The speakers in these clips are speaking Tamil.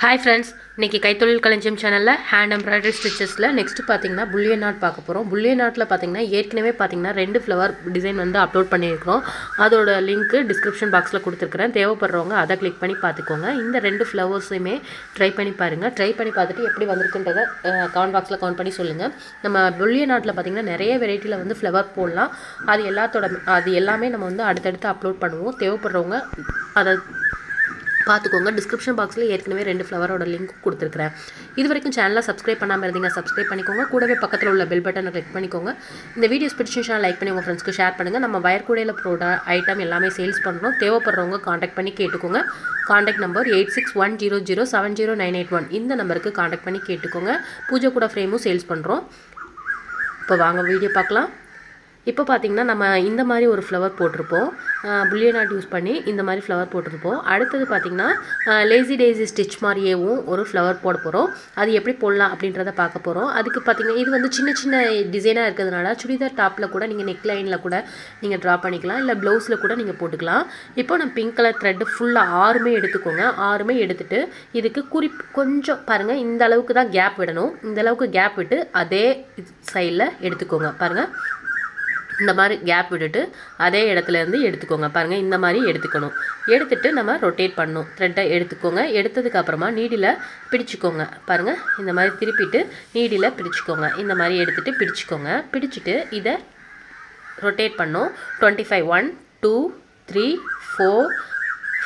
Hi friends, இன்னைக்கு கைத்தொழில் களஞ்சியம் சேனல்ல ஹேண்ட் எம்ப்ராய்டரி ஸ்டிச்சஸ்ல நெக்ஸ்ட் பாத்தீங்கன்னா புல்லியன் நாட் பார்க்க போறோம். புல்லியன் நாட்ல பாத்தீங்கன்னா ஏற்கனவே பாத்தீங்கன்னா ரெண்டு ஃப்ளவர் டிசைன் வந்து அப்லோட் பண்ணியிருக்கோம். அதோட லிங்க் டிஸ்கிரிப்ஷன் பாக்ஸ்ல கொடுத்திருக்கேன். தேவைப்படுறவங்க அதை கிளிக் பண்ணி பாத்துக்கோங்க. இந்த ரெண்டு ஃப்ளவர்ஸையுமே ட்ரை பண்ணி பாருங்க. ட்ரை பண்ணி பார்த்துட்டு எப்படி வந்திருக்குன்றத கமெண்ட் பாக்ஸ்ல கமெண்ட் பண்ணி சொல்லுங்க. நம்ம புல்லியன் நாட்ல பாத்தீங்கன்னா நிறைய வெரைட்டில வந்து ஃப்ளவர் போடலாம். அது எல்லாமே நம்ம வந்து அடுத்தடுத்து அப்லோட் பண்ணுவோம். தேவைப்படுறவங்க அதை பார்த்துக்கோங்க. டிஸ்கிரிப்ஷன் பாக்ஸில் ஏற்கனவே ரெண்டு ஃப்ளவரோட லிங்க் கொடுத்துருக்குறேன். இது வரைக்கும் சேனலை சப்ஸ்கிரைப் பண்ணாமல் இருந்தீங்க, சப்ஸ்கிரைப் பண்ணிக்கோங்க. கூடவே பக்கத்தில் உள்ள பெல் பட்டனை கிளிக் பண்ணிக்கோங்க. இந்த வீடியோஸ் பிடிச்சிருந்துச்சுன்னா லைக் பண்ணி உங்கள் ஃப்ரெண்ட்ஸ்க்கு ஷேர் பண்ணுங்கள். நம்ம வயர்கூடையில் ஐட்டம் எல்லாமே சேல்ஸ் பண்ணுறோம். தேவைப்படுறவங்க காண்டாக்ட் பண்ணி கேட்டுக்கோங்க. Contact number 8610070981. இந்த நம்பருக்கு காண்டாக்ட் பண்ணி கேட்டுக்கோங்க. பூஜை கூட ஃப்ரேமும் சேல்ஸ் பண்ணுறோம். இப்போ வாங்க வீடியோ பார்க்கலாம். இப்போ பார்த்தீங்கன்னா நம்ம இந்த மாதிரி ஒரு ஃப்ளவர் போட்டிருப்போம். புல்லியன் நாட் யூஸ் பண்ணி இந்த மாதிரி ஃப்ளவர் போட்டிருப்போம். அடுத்தது பார்த்தீங்கன்னா லேசி டேசி ஸ்டிச் மாதிரியேவும் ஒரு ஃப்ளவர் போட போகிறோம். அது எப்படி போடலாம் அப்படின்றத பார்க்க போகிறோம். அதுக்கு பார்த்தீங்கன்னா இது வந்து சின்ன சின்ன டிசைனாக இருக்கிறதுனால சுடிதார் டாப்பில் கூட நீங்கள் நெக் லைனில் கூட நீங்கள் ட்ரா பண்ணிக்கலாம், இல்லை ப்ளவுஸில் கூட நீங்கள் போட்டுக்கலாம். இப்போ நம்ம பிங்க் கலர் த்ரெட்டு ஃபுல்லாக 6மே எடுத்துக்கோங்க. 6மே எடுத்துகிட்டு இதுக்கு கொஞ்சம் பாருங்கள், இந்த அளவுக்கு தான் கேப் விடணும். இந்த அளவுக்கு கேப் விட்டு அதே சைடில் எடுத்துக்கோங்க. பாருங்கள், இந்த மாதிரி கேப் விட்டுட்டு அதே இடத்துலேருந்து எடுத்துக்கோங்க. பாருங்கள், இந்த மாதிரி எடுத்துக்கணும். எடுத்துகிட்டு நம்ம ரொட்டேட் பண்ணணும். த்ரெட்டை எடுத்துக்கோங்க. எடுத்ததுக்கப்புறமா நீடில் பிடிச்சிக்கோங்க. பாருங்கள், இந்த மாதிரி திருப்பிட்டு நீடில் பிடிச்சிக்கோங்க. இந்த மாதிரி எடுத்துகிட்டு பிடிச்சிக்கோங்க. பிடிச்சிட்டு இதை ரொட்டேட் பண்ணணும். 25 1 2 3 4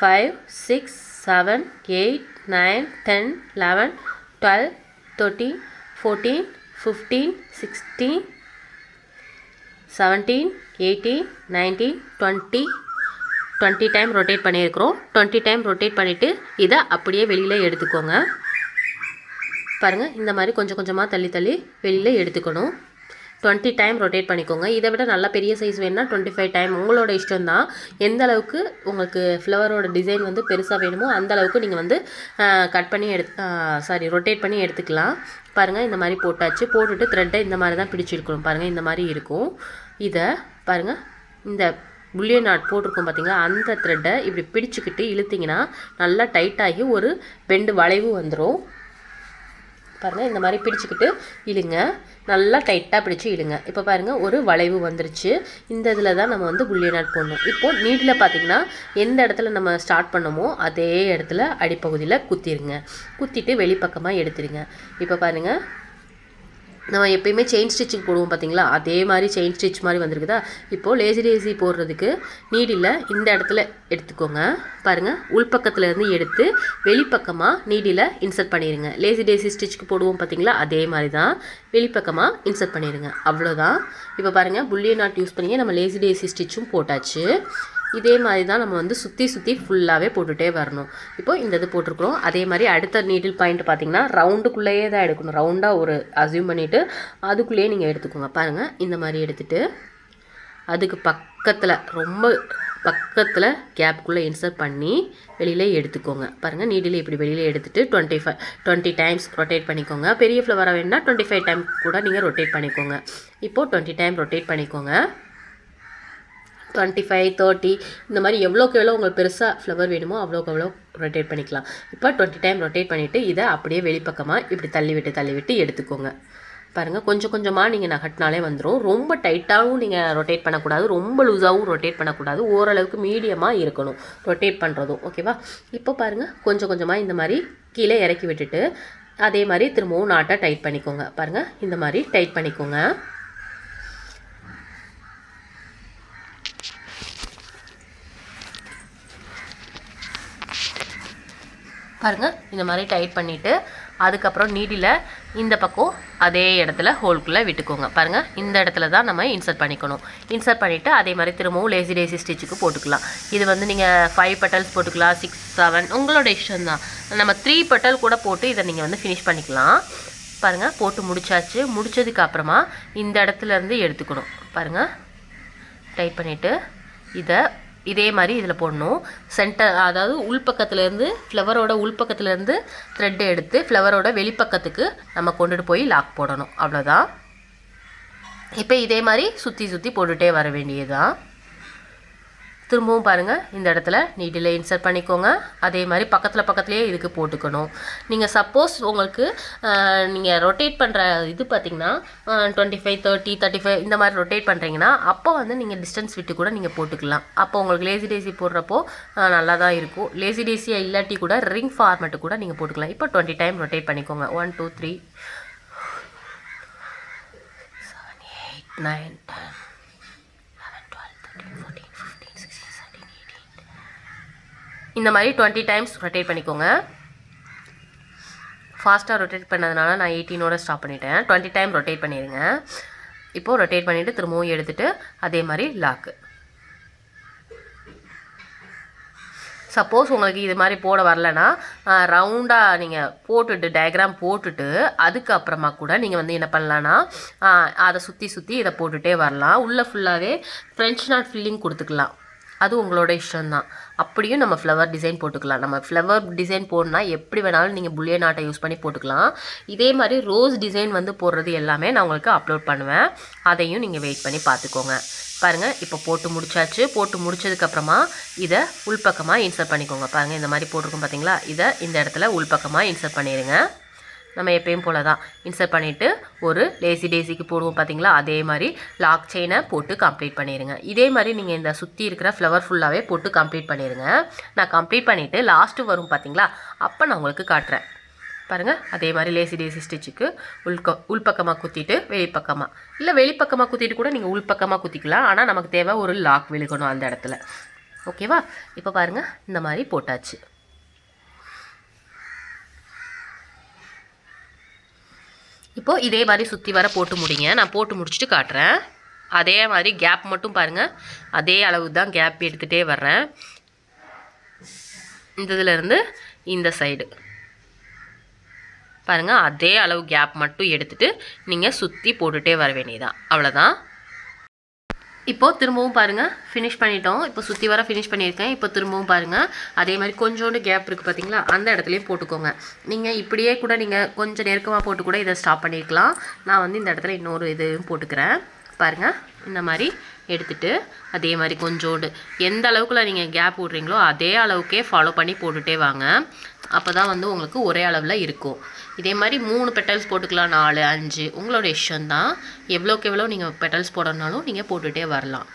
5 6 7 8 9 10 11 12 13 14 15 16 17 18 19 20 டைம் ரொட்டேட் பண்ணியிருக்கிறோம். 20 டைம் ரொட்டேட் பண்ணிவிட்டு இதை அப்படியே வெளியில் எடுத்துக்கோங்க. பாருங்கள், இந்த மாதிரி கொஞ்சம் கொஞ்சமாக தள்ளி தள்ளி வெளியில் எடுத்துக்கணும். 20 டைம் ரொட்டேட் பண்ணிக்கோங்க. இதை விட நல்ல பெரிய சைஸ் வேணும்னா 25 டைம், உங்களோட இஷ்டம் தான். எந்த அளவுக்கு உங்களுக்கு ஃப்ளவரோட டிசைன் வந்து பெருசாக வேணுமோ அந்த அளவுக்கு நீங்கள் வந்து கட் பண்ணி ரொட்டேட் பண்ணி எடுத்துக்கலாம். பாருங்கள், இந்த மாதிரி போட்டாச்சு. போட்டுட்டு த்ரெட்டை இந்த மாதிரி தான் பிடிச்சிருக்கணும். பாருங்கள், இந்த மாதிரி இருக்கும். இதை பாருங்கள், இந்த புல்லியன் நாட் போட்டிருக்கோம் பார்த்தீங்களா, அந்த த்ரெட்டை இப்படி பிடிச்சிக்கிட்டு இழுத்திங்கன்னா நல்லா டைட்டாகி ஒரு பெண்டு வளைவு வந்துடும். பாருங்கள், இந்த மாதிரி பிடிச்சிக்கிட்டு இழுங்க. நல்லா டைட்டாக பிடிச்சி இழுங்க. இப்போ பாருங்கள், ஒரு வளைவு வந்துருச்சு. இந்த இதில் தான் நம்ம வந்து புல்லியன் நாட் போடணும். இப்போது நீடில் பார்த்திங்கன்னா எந்த இடத்துல நம்ம ஸ்டார்ட் பண்ணமோ அதே இடத்துல அடிப்பகுதியில் குத்திடுங்க. குத்திட்டு வெளிப்பக்கமாக எடுத்துடுங்க. இப்போ பாருங்கள், நம்ம எப்பயுமே செயின் ஸ்டிச்சுக்கு போடுவோம் பார்த்தீங்களா, அதே மாதிரி செயின் ஸ்டிச் மாதிரி வந்திருக்குதா. இப்போது லேசி டேசி போடுறதுக்கு நீடில் இந்த இடத்துல எடுத்துக்கோங்க. பாருங்கள், உள்பக்கத்துலேருந்து எடுத்து வெளிப்பக்கமாக நீடில் இன்சர்ட் பண்ணிடுங்க. லேசி டேசி ஸ்டிச்சுக்கு போடுவோம் பார்த்தீங்களா, அதே மாதிரி தான் வெளிப்பக்கமாக இன்சர்ட் பண்ணிடுங்க. அவ்வளோதான். இப்போ பாருங்கள், புல்லியன் நாட் யூஸ் பண்ணியே நம்ம லேசி டேசி ஸ்டிச்சும் போட்டாச்சு. இதே மாதிரி தான் நம்ம வந்து சுற்றி சுற்றி ஃபுல்லாகவே போட்டுகிட்டே வரணும். இப்போ இந்த இது போட்டிருக்கிறோம். அதே மாதிரி அடுத்த நீடில் பாயிண்ட் பார்த்திங்கன்னா ரவுண்டுக்குள்ளேயே தான் எடுக்கணும். ரவுண்டாக ஒரு அசியூம் பண்ணிவிட்டு அதுக்குள்ளேயே நீங்கள் எடுத்துக்கோங்க. பாருங்கள், இந்த மாதிரி எடுத்துகிட்டு அதுக்கு பக்கத்தில் ரொம்ப பக்கத்தில் கேப்புக்குள்ளே இன்சர்ட் பண்ணி வெளியிலே எடுத்துக்கோங்க. பாருங்கள், நீடில் இப்படி வெளியில் எடுத்துகிட்டு 20 டைம்ஸ் ரொட்டேட் பண்ணிக்கோங்க. பெரிய ஃப்ளவராக வேணுன்னா 25 டைம் கூட நீங்கள் ரொட்டேட் பண்ணிக்கோங்க. இப்போது 20 டைம் ரொட்டேட் பண்ணிக்கோங்க. 25 30 இந்த மாதிரி எவ்வளோக்கு எவ்வளோ உங்களுக்கு பெருசாக ஃப்ளவர் வேணுமோ அவ்வளோக்கு எவ்வளோ ரொட்டேட் பண்ணிக்கலாம். இப்போ 20 டைம் ரொட்டேட் பண்ணிவிட்டு இதை அப்படியே வெளிப்பக்கமாக இப்படி தள்ளி விட்டு எடுத்துக்கோங்க. பாருங்கள், கொஞ்சம் கொஞ்சமாக நீங்கள் நகட்டினாலே வந்துடும். ரொம்ப டைட்டாகவும் நீங்கள் ரொட்டேட் பண்ணக்கூடாது, ரொம்ப லூஸாகவும் ரொட்டேட் பண்ணக்கூடாது. ஓரளவுக்கு மீடியமாக இருக்கணும் ரொட்டேட் பண்ணுறதும். ஓகேவா? இப்போ பாருங்கள், கொஞ்சம் கொஞ்சமாக இந்த மாதிரி கீழே இறக்கி விட்டுட்டு அதே மாதிரி திரும்பவும் நாட்டை டைட் பண்ணிக்கோங்க. பாருங்கள், இந்த மாதிரி டைட் பண்ணிக்கோங்க. பாருங்கள், இந்த மாதிரி டைட் பண்ணிவிட்டு அதுக்கப்புறம் நீடில் இந்த பக்கம் அதே இடத்துல ஹோல்குள்ளே விட்டுக்கோங்க. பாருங்கள், இந்த இடத்துல தான் நம்ம இன்சர்ட் பண்ணிக்கணும். இன்சர்ட் பண்ணிவிட்டு அதே மாதிரி திரும்பவும் லேசி டேசி ஸ்டிச்சுக்கு போட்டுக்கலாம். இது வந்து நீங்கள் 5 பெட்டல்ஸ் போட்டுக்கலாம், 6 7 உங்களோட இஷ்டம் தான். நம்ம 3 பெட்டல் கூட போட்டு இதை நீங்கள் வந்து ஃபினிஷ் பண்ணிக்கலாம். பாருங்கள், போட்டு முடிச்சாச்சு. முடித்ததுக்கப்புறமா இந்த இடத்துலேருந்து எடுத்துக்கணும். பாருங்கள், டைட் பண்ணிவிட்டு இதை இதே மாதிரி இதில் போடணும். சென்டர், அதாவது உள்பக்கத்துலேருந்து ஃப்ளவரோட உள்பக்கத்துலேருந்து த்ரெட்டை எடுத்து ஃப்ளவரோட வெளிப்பக்கத்துக்கு நம்ம கொண்டுட்டு போய் லாக் போடணும். அவ்வளோதான். இப்போ இதே மாதிரி சுற்றி சுற்றி போட்டுகிட்டே வர வேண்டியதுதான். திரும்பவும் பாருங்கள் இந்த இடத்துல நீடில் இன்சர்ட் பண்ணிக்கோங்க. அதே மாதிரி பக்கத்துலேயே இதுக்கு போட்டுக்கணும். நீங்கள் சப்போஸ் உங்களுக்கு நீங்கள் ரொட்டேட் பண்ணுற இது பார்த்திங்கன்னா 25, 30, 35 இந்த மாதிரி ரொட்டேட் பண்ணுறீங்கன்னா அப்போ வந்து நீங்கள் டிஸ்டன்ஸ் விட்டு கூட நீங்கள் போட்டுக்கலாம். அப்போ உங்களுக்கு லேசி டேசி போடுறப்போ நல்லா தான் இருக்கும். லேசி டேசியாக இல்லாட்டி கூட ரிங் ஃபார்மெட்டு கூட நீங்கள் போட்டுக்கலாம். இப்போ 20 டைம் ரொட்டேட் பண்ணிக்கோங்க. 1 2 3 7 8 9 10 இந்த மாதிரி 20 டைம்ஸ் ரொட்டேட் பண்ணிக்கோங்க. ஃபாஸ்ட்டாக ரொட்டேட் பண்ணதுனால நான் 18ஓட ஸ்டாப் பண்ணிட்டேன். 20 டைம் ரொட்டேட் பண்ணிடுங்க. இப்போது ரொட்டேட் பண்ணிவிட்டு திரும்பவும் எடுத்துகிட்டு அதே மாதிரி லாக்கு. சப்போஸ் உங்களுக்கு இது மாதிரி போட வரலன்னா ரவுண்டாக நீங்கள் போட்டுட்டு டயக்ராம் போட்டுட்டு அதுக்கப்புறமா கூட நீங்கள் வந்து என்ன பண்ணலான்னா அதை சுற்றி இதை போட்டுகிட்டே வரலாம். உள்ளே ஃபுல்லாகவே ஃப்ரெஞ்ச் நாட் ஃபில்லிங் கொடுத்துக்கலாம். அது உங்களோட இஷ்டம்தான். அப்படியும் நம்ம ஃப்ளவர் டிசைன் போட்டுக்கலாம். நம்ம ஃப்ளவர் டிசைன் போடணுன்னா எப்படி வேணாலும் நீங்கள் புல்லியன் ஆர்ட்டை யூஸ் பண்ணி போட்டுக்கலாம். இதே மாதிரி ரோஸ் டிசைன் வந்து போடுறது எல்லாமே நான் உங்களுக்கு அப்லோட் பண்ணுவேன். அதையும் நீங்கள் வெயிட் பண்ணி பார்த்துக்கோங்க. பாருங்கள் இப்போ போட்டு முடிச்சாச்சு. போட்டு முடிச்சதுக்கப்புறமா இதை உள்பக்கமாக இன்சர்ட் பண்ணிக்கோங்க. பாருங்கள் இந்த மாதிரி போட்டிருக்கோம் பார்த்தீங்களா, இதை இந்த இடத்துல உள்பக்கமாக இன்சர்ட் பண்ணிடுங்க. நம்ம எப்பயும் போல தான் இன்சர்ட் பண்ணிவிட்டு ஒரு லேசி டேசிக்கு போடுவோம் பார்த்தீங்களா, அதே மாதிரி லாக் செயினை போட்டு கம்ப்ளீட் பண்ணிடுங்க. இதே மாதிரி நீங்கள் இந்த சுற்றி இருக்கிற ஃப்ளவர் ஃபுல்லாகவே போட்டு கம்ப்ளீட் பண்ணிடுங்க. நான் கம்ப்ளீட் பண்ணிவிட்டு லாஸ்ட்டு வரும் பார்த்தீங்களா, அப்போ நான் உங்களுக்கு காட்டுறேன். பாருங்கள் அதே மாதிரி லேசி டேசி ஸ்டிச்சுக்கு உள்பக்கமாக குத்திட்டு வெளிப்பக்கமாக, இல்லை வெளிப்பக்கமாக குத்திட்டு கூட நீங்கள் உள்பக்கமாக குத்திக்கலாம். ஆனால் நமக்கு தேவை ஒரு லாக் விழுகணும் அந்த இடத்துல. ஓகேவா? இப்போ பாருங்கள் இந்த மாதிரி போட்டாச்சு. இப்போது இதே மாதிரி சுற்றி வர போட்டு முடிங்க. நான் போட்டு முடிச்சுட்டு காட்டுறேன். அதே மாதிரி கேப் மட்டும் பாருங்கள், அதே அளவு தான் கேப் எடுத்துகிட்டே வர்றேன். இந்த இதிலேருந்து இந்த சைடு பாருங்கள் அதே அளவு கேப் மட்டும் எடுத்துகிட்டு நீங்கள் சுற்றி போட்டுகிட்டே வர வேண்டியதான். அவ்வளோதான். இப்போது திரும்பவும் பாருங்கள் ஃபினிஷ் பண்ணிட்டோம். இப்போ சுற்றி வர ஃபினிஷ் பண்ணியிருக்கேன். இப்போ திரும்பவும் பாருங்கள் அதே மாதிரி கொஞ்சோண்டு கேப் இருக்குது பார்த்தீங்களா, அந்த இடத்துலையும் போட்டுக்கோங்க. நீங்கள் இப்படியே கூட நீங்கள் கொஞ்சம் நெருக்கமாக போட்டு கூட இதை ஸ்டாப் பண்ணியிருக்கலாம். நான் வந்து இந்த இடத்துல இன்னொரு இதுவும் போட்டுக்கிறேன். பாருங்கள் இந்த மாதிரி எடுத்துகிட்டு அதே மாதிரி கொஞ்சோண்டு எந்த அளவுக்குள்ள நீங்கள் கேப் விட்றீங்களோ அதே அளவுக்கே ஃபாலோ பண்ணி போட்டுகிட்டே வாங்க. அப்போ தான் வந்து உங்களுக்கு ஒரே அளவில் இருக்கும். இதே மாதிரி 3 பெட்டல்ஸ் போட்டுக்கலாம், 4 5 உங்களோட இஷ்டம்தான். எவ்வளோக்கு எவ்வளோ நீங்கள் பெட்டல்ஸ் போடணுன்னாலும் நீங்கள் போட்டுகிட்டே வரலாம்.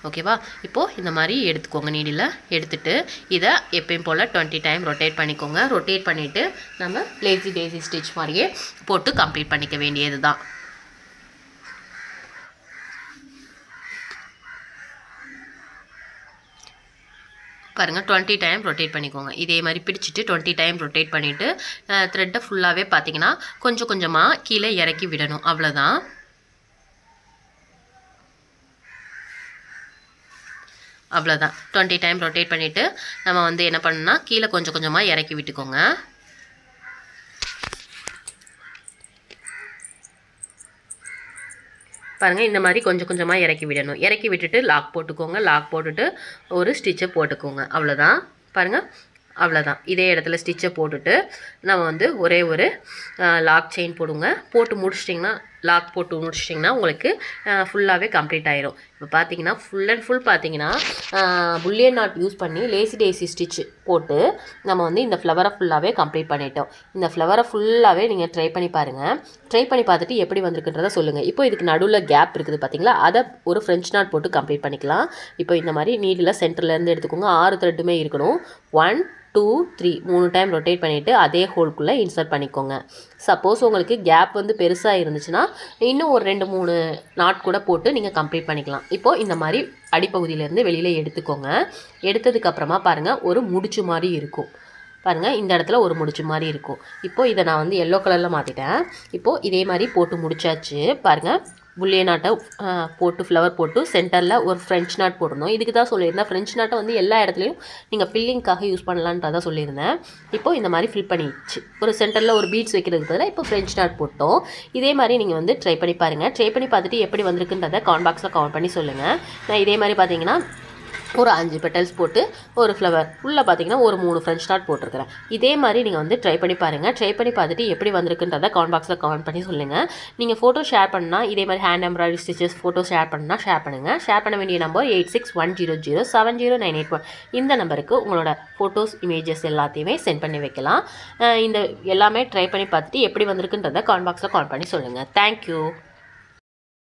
ஓகேவா? இப்போது இந்த மாதிரி எடுத்துக்கோங்க. நீடில் எடுத்துகிட்டு இதை எப்பயும் போல் 20 டைம் ரொட்டேட் பண்ணிக்கோங்க. ரொட்டேட் பண்ணிவிட்டு நம்ம லேசி டேசி ஸ்டிச் மாதிரியே போட்டு கம்ப்ளீட் பண்ணிக்க வேண்டியது தான். பாருங்கள் 20 டைம் ரொட்டேட் பண்ணிக்கோங்க. இதே மாதிரி பிடிச்சிட்டு 20 டைம் ரொட்டேட் பண்ணிவிட்டு த்ரெட்டை ஃபுல்லாகவே பார்த்தீங்கன்னா கொஞ்சம் கொஞ்சமாக கீழே இறக்கி விடணும். அவ்வளோதான். அவ்வளோதான். 20 டைம் ரொட்டேட் பண்ணிவிட்டு நம்ம வந்து என்ன பண்ணணும்னா கீழே கொஞ்சம் கொஞ்சமாக இறக்கி விட்டுக்கோங்க. பாருங்கள் இந்த மாதிரி கொஞ்சம் கொஞ்சமாக இறக்கி விடணும். இறக்கி விட்டுட்டு லாக் போட்டுக்கோங்க. லாக் போட்டுட்டு ஒரு ஸ்டிச்சை போட்டுக்கோங்க. அவ்வளோதான். பாருங்கள் அவ்வளோதான். இதே இடத்துல ஸ்டிச்சை போட்டுட்டு நம்ம வந்து ஒரே ஒரு லாக் செயின் போடுங்க. போட்டு முடிச்சிட்டிங்கன்னா லாக் போட்டு முடிச்சிட்டிங்கன்னா உங்களுக்கு ஃபுல்லாகவே கம்ப்ளீட் ஆயிரும். இப்போ பார்த்தீங்கன்னா ஃபுல் அண்ட் ஃபுல் பார்த்தீங்கன்னா புல்லியன் நாட் யூஸ் பண்ணி லேசி டேசி ஸ்டிச் போட்டு நம்ம வந்து இந்த ஃப்ளவரை ஃபுல்லாகவே கம்ப்ளீட் பண்ணிட்டோம். இந்த ஃப்ளவரை ஃபுல்லாகவே நீங்கள் ட்ரை பண்ணி பாருங்கள். ட்ரை பண்ணி பார்த்துட்டு எப்படி வந்திருக்குன்றதை சொல்லுங்கள். இப்போ இதுக்கு நடுவில் கேப் இருக்குது பார்த்தீங்களா, அதை ஒரு ஃப்ரெஞ்ச் நாட் போட்டு கம்ப்ளீட் பண்ணிக்கலாம். இப்போ இந்த மாதிரி நீடில் சென்டர்லேருந்து எடுத்துக்கோங்க. 6 த்ரெட்டுமே இருக்கணும். 1 2 3 3 டைம் ரொட்டேட் பண்ணிவிட்டு அதே ஹோல்குள்ளே இன்சர்ட் பண்ணிக்கோங்க. சப்போஸ் உங்களுக்கு கேப் வந்து பெருசாக இருந்துச்சுன்னா இன்னும் ஒரு 2-3 நாட் கூட போட்டு நீங்கள் கம்ப்ளீட் பண்ணிக்கலாம். இப்போது இந்த மாதிரி அடிப்பகுதியிலேருந்து வெளியில் எடுத்துக்கோங்க. எடுத்ததுக்கப்புறமா பாருங்கள் ஒரு முடிச்சு மாதிரி இருக்கும். பாருங்கள் இந்த இடத்துல ஒரு முடிச்சு மாதிரி இருக்கும். இப்போது இதை நான் வந்து எல்லோ கலரில் மாற்றிட்டேன். இப்போது இதே மாதிரி போட்டு முடிச்சாச்சு. பாருங்கள் புல்லியன் நாட்டை போட்டு ஃப்ளவர் போட்டு சென்டரில் ஒரு ஃப்ரெஞ்ச் நாட் போடணும். இதுக்கு தான் சொல்லியிருந்தேன். ஃப்ரெஞ்ச் நாட்டை வந்து எல்லா இடத்துலையும் நீங்கள் ஃபில்லிங்காக யூஸ் பண்ணலான்றதான் சொல்லியிருந்தேன். இப்போது இந்த மாதிரி ஃபில் பண்ணிடுச்சு. ஒரு சென்டரில் ஒரு பீட்ஸ் வைக்கிறதுக்கு பதிலாக இப்போ ஃப்ரெஞ்ச் நாட் போட்டோம். இதே மாதிரி நீங்கள் வந்து ட்ரை பண்ணி பாருங்கள். ட்ரை பண்ணி பார்த்துட்டு எப்படி வந்திருக்குன்றதை கமெண்ட் பாக்ஸில் கமெண்ட் பண்ணி சொல்லுங்கள். நான் இதே மாதிரி பார்த்தீங்கன்னா ஒரு 5 பெட்டல்ஸ் போட்டு ஒரு ஃப்ளவர் உள்ளே பார்த்தீங்கன்னா ஒரு 3 ஃப்ரெஞ்ச் நாட் போட்டிருக்கிறேன். இதே மாதிரி நீங்கள் வந்து ட்ரை பண்ணி பாருங்கள். ட்ரை பண்ணி பார்த்துட்டு எப்படி வந்திருக்குன்றதை கமெண்ட் பாக்ஸில் கமெண்ட் பண்ணி சொல்லுங்கள். நீங்கள் ஃபோட்டோ ஷேர் பண்ணால் இதே மாதிரி hand embroidery stitches photo share பண்ணால் ஷேர் பண்ணுங்கள். ஷேர் பண்ண வேண்டிய நம்பர் 8610070981. இந்த நம்பருக்கு உங்களோட ஃபோட்டோஸ் இமேஜஸ் எல்லாத்தையுமே சென்ட் பண்ணி வைக்கலாம். இந்த எல்லாமே ட்ரை பண்ணி பார்த்துட்டு எப்படி வந்திருக்குன்றதை கமெண்ட் பாக்ஸில் கமெண்ட் பண்ணி சொல்லுங்கள். தேங்க்யூ.